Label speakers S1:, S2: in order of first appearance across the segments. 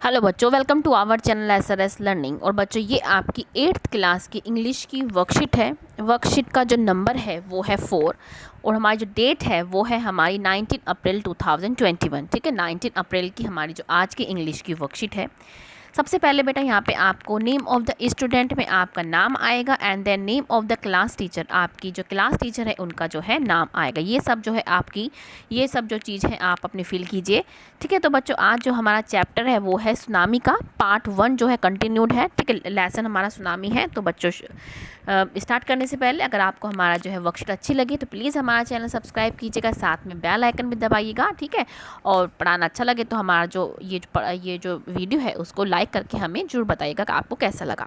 S1: Hello बच्चों, welcome to our channel SRS learning. और बच्चों, ये आपकी 8th क्लास की इंग्लिश की वर्कशीट है। वर्कशीट का जो नंबर है वो है 4 और हमारी जो डेट है वो है हमारी 19 अप्रैल 2021। ठीक है, 19 अप्रैल की हमारी जो आज की इंग्लिश की वर्कशीट है। सबसे पहले बेटा यहाँ पे आपको नेम ऑफ़ द स्टूडेंट में आपका नाम आएगा and then name of the class teacher, आपकी जो क्लास टीचर है उनका जो है नाम आएगा। ये सब जो है आपकी ये सब जो चीज़ है आप अपने फिल कीजिए। ठीक है, तो बच्चों आज जो हमारा चैप्टर है वो है सुनामी का पार्ट 1 जो है कंटिन्यूड है। ठीक है, लेसन हमारा सुनामी है। तो बच्चों स्टार्ट करने से पहले अगर आपको हमारा जो है वर्कशीट अच्छी लगी तो प्लीज़ हमारा चैनल सब्सक्राइब कीजिएगा, साथ में बेल आइकन भी दबाइएगा। ठीक है, और पढ़ाना अच्छा लगे तो हमारा जो ये जो वीडियो है उसको लाइक करके हमें जरूर बताइएगा कि आपको कैसा लगा।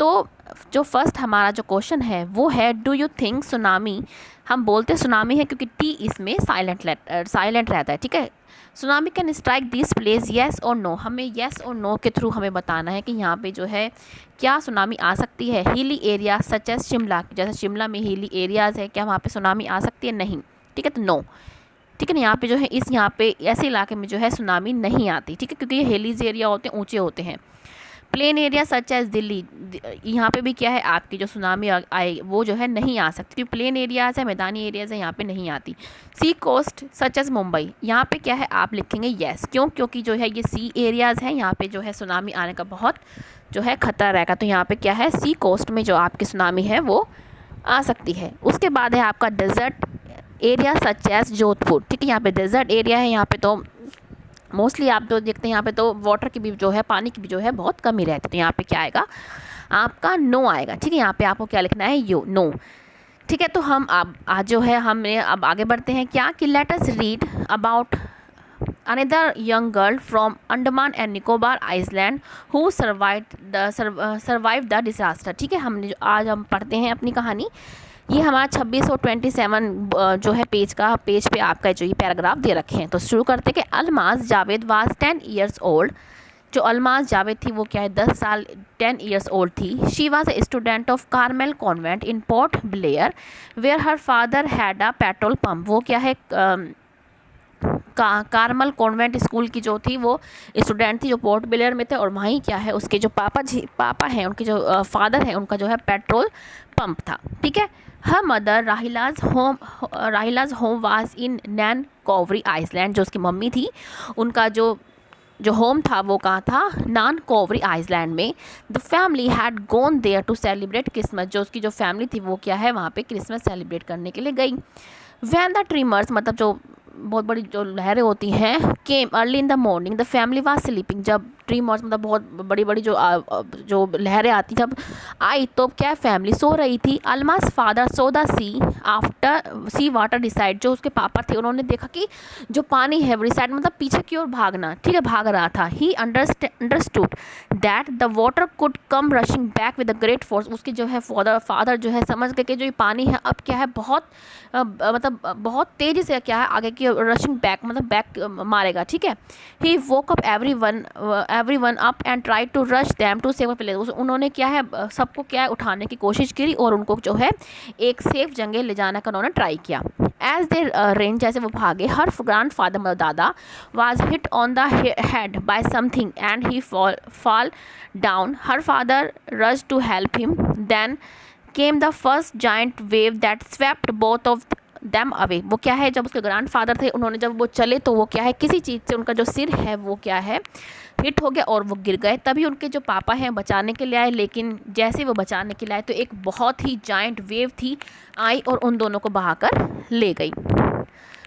S1: तो जो फर्स्ट हमारा जो क्वेश्चन है वो है डू यू थिंक सुनामी, हम बोलते सुनामी है क्योंकि टी इसमें साइलेंट रहता है। ठीक है, tsunami can strike this place yes और नो, हमें येस और नो के थ्रू हमें बताना है कि यहाँ पे जो है क्या सुनामी आ सकती है। Hilly area such as Shimla, जैसे शिमला में हिली एरियाज़ है, क्या वहाँ पे सुनामी आ सकती है? नहीं। ठीक है, तो नो। ठीक है ना, यहाँ पे जो है यहाँ पे ऐसे इलाके में जो है सुनामी नहीं आती। ठीक है, क्योंकि ये हिलीज एरिया होते हैं, ऊंचे होते हैं। Plain area such as Delhi, यहाँ पे भी क्या है आपकी जो सुनामी आए वो जो है नहीं आ सकती, क्योंकि प्लेन एरियाज़ है, मैदानी एरियाज़ है, यहाँ पे नहीं आती। सी कोस्ट सच एज मुंबई, यहाँ पे क्या है आप लिखेंगे येस, क्यों? क्योंकि जो है ये सी एरियाज़ हैं, यहाँ पे जो है सुनामी आने का बहुत जो है खतरा रहेगा। तो यहाँ पे क्या है सी कोस्ट में जो आपकी सुनामी है वो आ सकती है। उसके बाद है आपका desert area such as Jodhpur. ठीक है, यहाँ पे डेजर्ट एरिया है, यहाँ पे तो मोस्टली आप जो देखते हैं यहाँ पे तो वाटर की भी जो है, पानी की भी जो है बहुत कमी रहती है। तो यहाँ पे क्या आएगा आपका नो आएगा। ठीक है, यहाँ पे आपको क्या लिखना है? You know. ठीक है, तो हम अब आज जो है हमने अब आगे बढ़ते हैं क्या कि let us read about another young girl from Andaman and Nicobar island who survive the disaster. ठीक है, हमने जो आज हम पढ़ते हैं अपनी कहानी, ये हमारा 26 और 27 जो है पेज पे आपका जो ये पैराग्राफ दे रखे हैं। तो शुरू करते हैं कि Almaz Javed was 10 years old. जो अलमाज जावेद थी वो क्या है 10 साल 10 ईयर्स ओल्ड थी। She was a student of Carmel convent in Port Blair where her father had a petrol pump. वो क्या है कार्मल कॉन्वेंट स्कूल की जो थी वो स्टूडेंट थी जो पोर्ट ब्लेयर में थे, और वहीं क्या है उसके जो पापा हैं, उनके जो फादर हैं, उनका जो है पेट्रोल पंप था। ठीक है, her mother Rahila's home was in Nancowry island. जो उसकी मम्मी थी उनका जो होम था वो कहाँ था? नान कॉवरी आइसलैंड में। The family had gone there to celebrate Christmas. जो उसकी जो फैमिली थी वो क्या है वहाँ पे क्रिसमस सेलिब्रेट करने के लिए गई। वैन द ट्रिमर्स, मतलब जो बहुत बड़ी जो लहरें होती हैं, came early in the morning the family was sleeping. जब ट्रीमर्स मतलब बहुत बड़ी बड़ी जो लहरें आती जब आई तो क्या फैमिली सो रही थी। Almas father saw the sea after sea water decide. जो उसके पापा थे उन्होंने देखा कि जो पानी है डिसाइड मतलब पीछे की ओर भागना, ठीक है, भाग रहा था। He understood that the water could come rushing back with a great force. उसके जो है फादर जो है समझ गए कि जो ये पानी है अब क्या है बहुत मतलब बहुत तेज़ी से क्या है आगे की रशिंग बैक मतलब बैक मारेगा। ठीक है, he woke up everyone up and try to rush them to save a place. उन्होंने क्या है सबको क्या है उठाने की कोशिश की और उनको जो है एक सेफ जगह ले जाने का उन्होंने ट्राई किया। एज दे रेंज, जैसे वो भागे, हर ग्रैंड फादर मतलब दादा was hit on the head by something and he fall down. Her father rush to help him, then came the first giant wave that swept both of them away. वो क्या है जब उसके grand father थे उन्होंने जब वो चले तो वो क्या है किसी चीज़ से उनका जो सिर है वो क्या है हिट हो गया और वो गिर गए। तभी उनके जो पापा हैं बचाने के लिए आए, लेकिन जैसे वो बचाने के लिए आए तो एक बहुत ही जाइंट वेव थी आई और उन दोनों को बहाकर ले गई।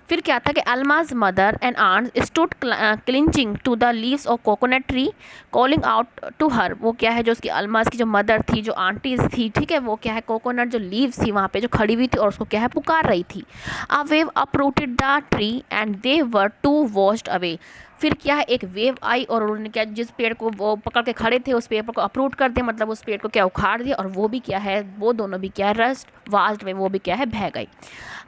S1: फिर क्या था कि Almas mother and aunt stood clinching to the leaves of coconut tree calling out to her. वो क्या है जो उसकी अलमाज की जो मदर थी, जो आंटीज थी, ठीक है, वो क्या है कोकोनट जो लीव्स थी वहाँ पे जो खड़ी हुई थी और उसको क्या है पुकार रही थी। A wave uprooted the tree and they were too washed away. फिर क्या है एक वेव आई और उन्होंने क्या जिस पेड़ को वो पकड़ के खड़े थे उस पेड़ को अप्रूट कर दिया, मतलब उस पेड़ को क्या उखाड़ दिया और वो भी क्या है वो दोनों भी क्या है रस्ट वास्ट में वो भी क्या है बह गई।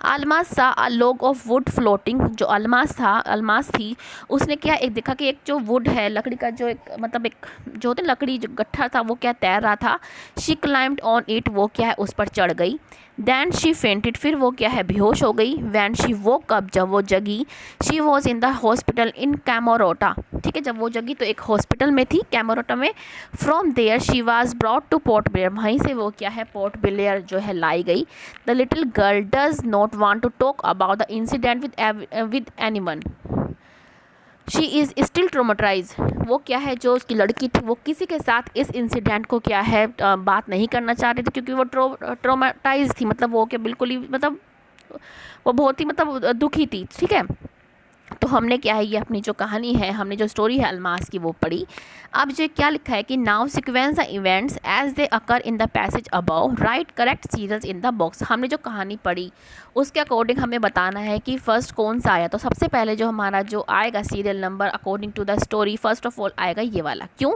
S1: अलमास सा अ लॉग ऑफ वुड फ्लोटिंग। जो अलमास थी उसने क्या एक देखा कि एक जो वुड है लकड़ी का जो एक मतलब एक जो होते लकड़ी जो गट्ठा था वो क्या तैर रहा था। शी क्लाइम्ड ऑन इट, वो क्या है उस पर चढ़ गई। देन शी फेंटेड, फिर वो क्या है बेहोश हो गई। वैन शी वोक अप, जब वो जगी। She was in the hospital in Kamorta, ठीक है, जब वो जगी तो एक हॉस्पिटल में थी कैमोरोटा में। From there she was brought to Port Blair, वहीं से वो क्या है पोर्ट ब्लेयर जो है लाई गई। The little girl does not want to talk about the incident with anyone, she is still traumatize, वो क्या है जो उसकी लड़की थी वो किसी के साथ इस इंसिडेंट को क्या है बात नहीं करना चाह रही थी, क्योंकि वो ट्रोमाटाइज थी, मतलब वो क्या बिल्कुल ही मतलब वो बहुत ही मतलब दुखी थी, ठीक है। तो हमने क्या है ये अपनी जो कहानी है, हमने जो स्टोरी है अल्मास की वो पढ़ी। अब जो क्या लिखा है कि now sequence the events as they occur in the passage above, write correct serials in the box. हमने जो कहानी पढ़ी उसके अकॉर्डिंग हमें बताना है कि फर्स्ट कौन सा आया। तो सबसे पहले जो हमारा जो आएगा serial number according to the story, first of all आएगा ये वाला। क्यों?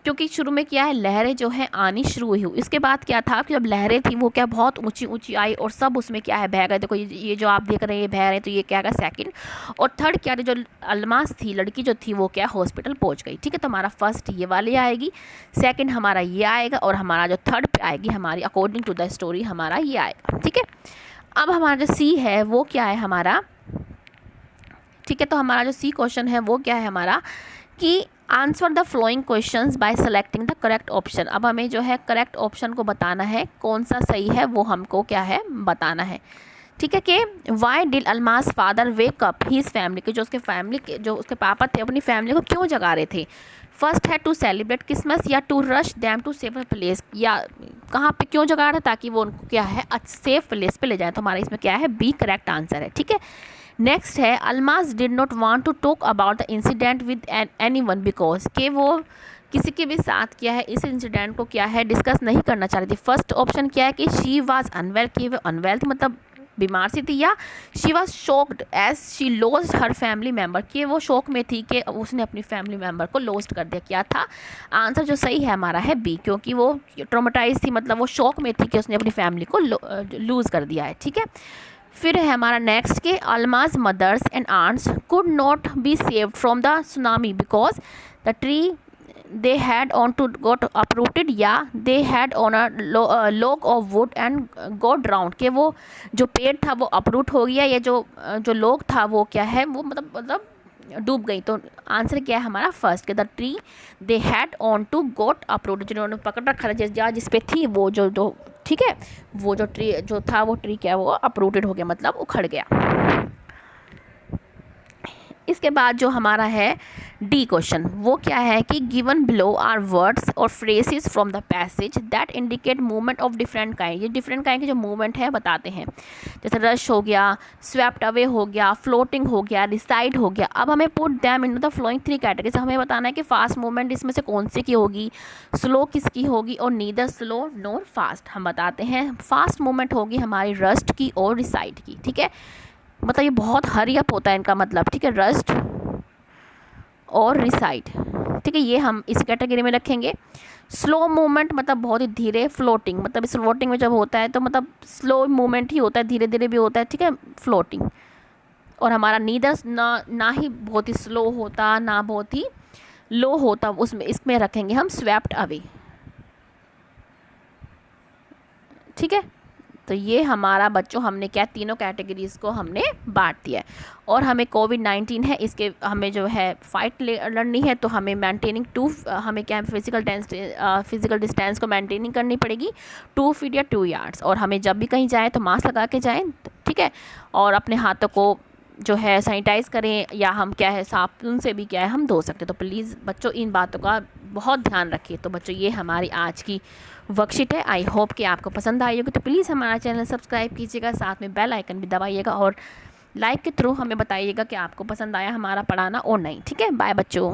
S1: क्योंकि शुरू में क्या है लहरें जो है आनी शुरू हुई। इसके बाद क्या था कि जब लहरें थी वो क्या बहुत ऊंची ऊंची आई और सब उसमें क्या है बह गए। देखो ये जो आप देख रहे हैं ये बह रहे हैं, तो ये क्या है सेकंड। और थर्ड क्या जो अल्मास थी लड़की जो थी वो क्या हॉस्पिटल पहुंच गई, ठीक है। तो हमारा फर्स्ट ये वाली आएगी, सेकंड हमारा ये आएगा और हमारा जो थर्ड पे आएगी हमारी अकॉर्डिंग टू द स्टोरी हमारा ये आएगा, ठीक है। अब हमारा जो सी है वो क्या है हमारा, ठीक है। तो हमारा जो सी क्वेश्चन है वो क्या है हमारा कि answer the flowing questions bye selecting the correct option. अब हमें जो है करेक्ट ऑप्शन को बताना है, कौन सा सही है वो हमको क्या है बताना है, ठीक है। कि why did Almas father wake up his family, कि जो उसके फैमिली के जो उसके पापा थे अपनी फैमिली को क्यों जगा रहे थे। फर्स्ट है टू सेलिब्रेट क्रिसमस या to rush them to safe place, या कहाँ पे क्यों जगा रहे ताकि वो उनको क्या है सेफ प्लेस पे ले जाए। तो हमारा इसमें क्या है बी करेक्ट आंसर है, ठीक है। नेक्स्ट है Almas did not want to talk about the incident with anyone because, कि वो किसी के भी साथ क्या है इस इंसिडेंट को क्या है डिस्कस नहीं करना चाह रही थी। फर्स्ट ऑप्शन क्या है कि शी वाज अनवेल, कि वो अनवेल थी मतलब बीमार सी थी, या she was shocked as she lost her family member, कि वो शौक में थी कि उसने अपनी फैमिली मेम्बर को लॉस्ट कर दिया। क्या था आंसर जो सही है हमारा है बी, क्योंकि वो ट्रोमाटाइज थी मतलब वो शौक में थी कि उसने अपनी फैमिली को लूज़ कर दिया है, ठीक है। फिर है हमारा नेक्स्ट के Almas mothers and aunts could not be saved from the tsunami because the tree they had on to got uprooted, या they had on a log of wood and got drowned, कि वो जो पेड़ था वो अपरूट हो गया या जो लोग था वो क्या है वो मतलब डूब गई। तो आंसर क्या है हमारा फर्स्ट के the tree they had on to got uprooted, जिन्होंने पकड़ रखा था जिस पे थी वो जो ठीक है वो जो ट्री जो था वो ट्री क्या वो अपरूटेड हो गया मतलब उखड़ गया। इसके बाद जो हमारा है डी क्वेश्चन वो क्या है कि गिवन बिलो आर वर्ड्स और phrases from the passage that indicate movement of different kind. ये डिफरेंट काइंड के जो मूवमेंट है बताते हैं, जैसे रश हो गया, स्वेप्ट अवे हो गया, फ्लोटिंग हो गया, रिसाइड हो गया। अब हमें put them in the flowing three categories. हमें बताना है कि फास्ट मूवमेंट इसमें से कौन सी की होगी, स्लो किसकी होगी और नीदर स्लो नोर फास्ट। हम बताते हैं फास्ट मूवमेंट होगी हमारी रस्ट की और रिसाइड की, ठीक है। मतलब ये बहुत हरी अप होता है इनका मतलब, ठीक है, रस्ट और रिसाइड, ठीक है, ये हम इस कैटेगरी में रखेंगे। स्लो मूवमेंट मतलब बहुत ही धीरे, फ्लोटिंग मतलब इस फ्लोटिंग में जब होता है तो मतलब स्लो मूवमेंट ही होता है, धीरे धीरे भी होता है, ठीक है, फ्लोटिंग। और हमारा नीदर ना ही बहुत ही स्लो होता ना बहुत ही लो होता, उसमें इसमें रखेंगे हम स्वेप्ट अवे, ठीक है। तो ये हमारा बच्चों हमने क्या तीनों कैटेगरीज़ को हमने बांट दिया है। और हमें कोविड-19 है इसके हमें जो है फाइट लड़नी है, तो हमें हमें क्या फिजिकल डिस्टेंस को मेंटेनिंग करनी पड़ेगी 2 फीट या 2 यार्ड्स। और हमें जब भी कहीं जाएँ तो मास्क लगा के जाएँ, ठीक है। और अपने हाथों को जो है सैनिटाइज़ करें या हम क्या है साबुन से भी क्या है हम धो सकते हैं। तो प्लीज़ बच्चों इन बातों का बहुत ध्यान रखिए। तो बच्चों ये हमारी आज की वर्कशीट है, आई होप कि आपको पसंद आई होगी। तो प्लीज़ हमारा चैनल सब्सक्राइब कीजिएगा, साथ में बेल आइकन भी दबाइएगा और लाइक के थ्रू हमें बताइएगा कि आपको पसंद आया हमारा पढ़ाना और नहीं, ठीक है। बाय बच्चों।